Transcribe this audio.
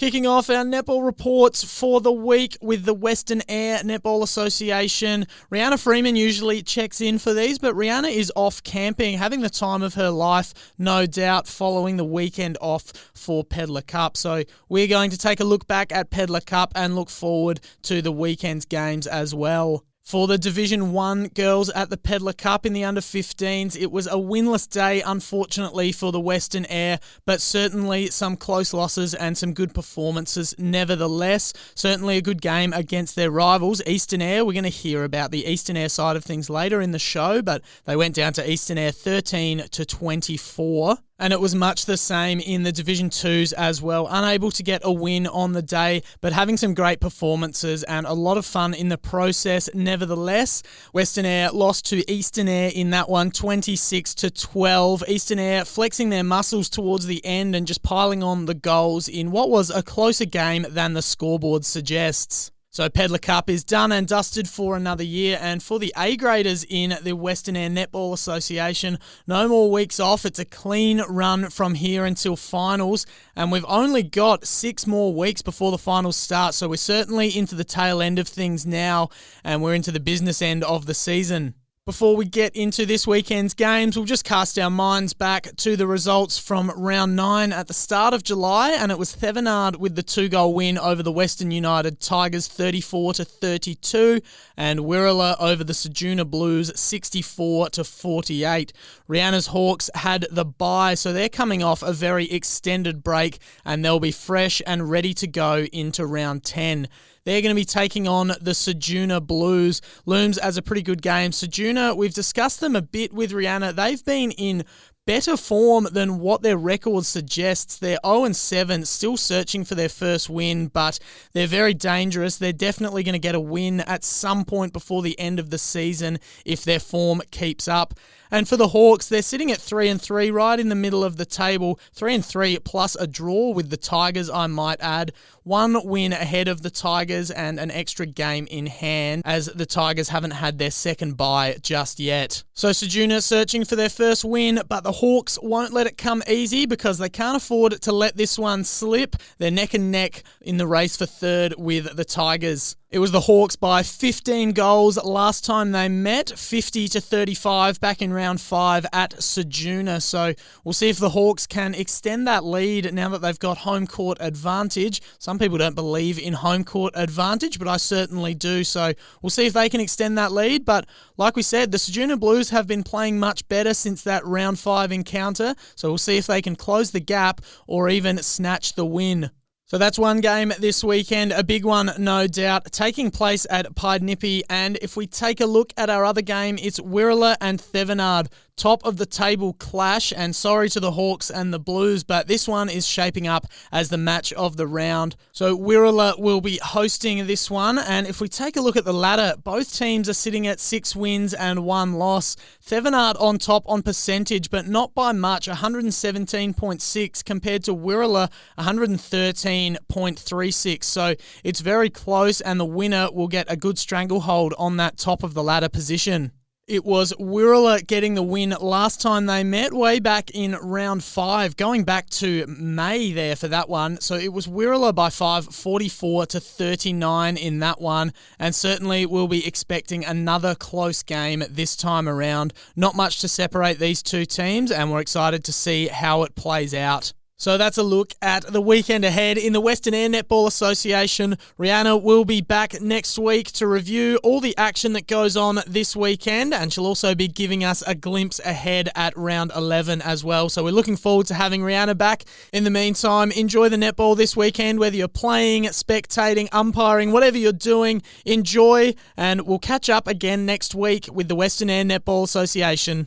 Kicking off our netball reports for the week with the Western Eyre Netball Association. Reanna Freeman usually checks in for these, but Reanna is off camping, having the time of her life, no doubt, following the weekend off for Pedler Cup. So we're going to take a look back at Pedler Cup and look forward to the weekend's games as well. For the Division 1 girls at the Pedler Cup in the under-15s, it was a winless day, unfortunately, for the Western Eyre, but certainly some close losses and some good performances nevertheless. Certainly a good game against their rivals, Eastern Eyre. We're going to hear about the Eastern Eyre side of things later in the show, but they went down to Eastern Eyre 13-24. And it was much the same in the Division 2s as well. Unable to get a win on the day, but having some great performances and a lot of fun in the process nevertheless. Western Eyre lost to Eastern Eyre in that one, 26-12. Eastern Eyre flexing their muscles towards the end and just piling on the goals in what was a closer game than the scoreboard suggests. So Pedler Cup is done and dusted for another year, and for the A-graders in the Western Eyre Netball Association, no more weeks off. It's a clean run from here until finals, and we've only got 6 more weeks before the finals start, so we're certainly into the tail end of things now, and we're into the business end of the season. Before we get into this weekend's games, we'll just cast our minds back to the results from round 9 at the start of July, and it was Thevenard with the 2-goal win over the Western United Tigers 34-32, and Wirrala over the Sejuna Blues 64-48. Rianna's Hawks had the bye, so they're coming off a very extended break, and they'll be fresh and ready to go into round 10. They're going to be taking on the Sejuna Blues. Looms as a pretty good game. Sejuna, we've discussed them a bit with Reanna. They've been in better form than what their record suggests. They're 0-7, still searching for their first win, but they're very dangerous. They're definitely going to get a win at some point before the end of the season if their form keeps up. And for the Hawks, they're sitting at 3-3, right in the middle of the table. 3-3 plus a draw with the Tigers, I might add. 1 win ahead of the Tigers and an extra game in hand, as the Tigers haven't had their second bye just yet. So Sejuna searching for their first win, but the Hawks won't let it come easy because they can't afford to let this one slip. They're neck and neck in the race for third with the Tigers. It was the Hawks by 15 goals last time they met, 50-35 back in round 5 at Sejuna. So we'll see if the Hawks can extend that lead now that they've got home court advantage. Some people don't believe in home court advantage, but I certainly do. So we'll see if they can extend that lead. But like we said, the Sejuna Blues have been playing much better since that round 5 encounter. So we'll see if they can close the gap or even snatch the win. So that's one game this weekend, a big one, no doubt, taking place at Pied-Nippy. And if we take a look at our other game, it's Wirrala and Thevenard. Top of the table clash, and sorry to the Hawks and the Blues, but this one is shaping up as the match of the round. So Wirrala will be hosting this one, and if we take a look at the ladder, both teams are sitting at 6 wins and 1 loss. Thevenard on top on percentage, but not by much, 117.6 compared to Wirrala, 113.36. So it's very close, and the winner will get a good stranglehold on that top of the ladder position. It was Wirrala getting the win last time they met, way back in round 5, going back to May there for that one. So it was Wirrala by 5, 44-39 in that one, and certainly we'll be expecting another close game this time around. Not much to separate these two teams, and we're excited to see how it plays out. So that's a look at the weekend ahead in the Western Eyre Netball Association. Reanna will be back next week to review all the action that goes on this weekend, and she'll also be giving us a glimpse ahead at round 11 as well. So we're looking forward to having Reanna back. In the meantime, enjoy the netball this weekend, whether you're playing, spectating, umpiring, whatever you're doing, enjoy, and we'll catch up again next week with the Western Eyre Netball Association.